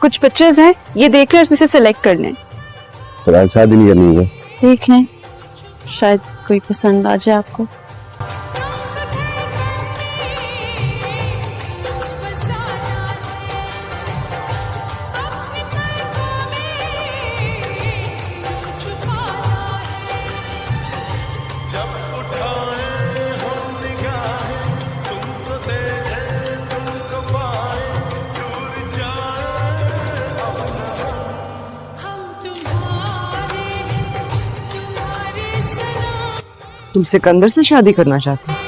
कुछ पिक्चर्स हैं, ये देख लें, उसमें से सेलेक्ट कर लें। फिर आज शादी नहीं करनी है? देख लें, शायद कोई पसंद आ जाए आपको। तुम सिकंदर से शादी करना चाहते हो?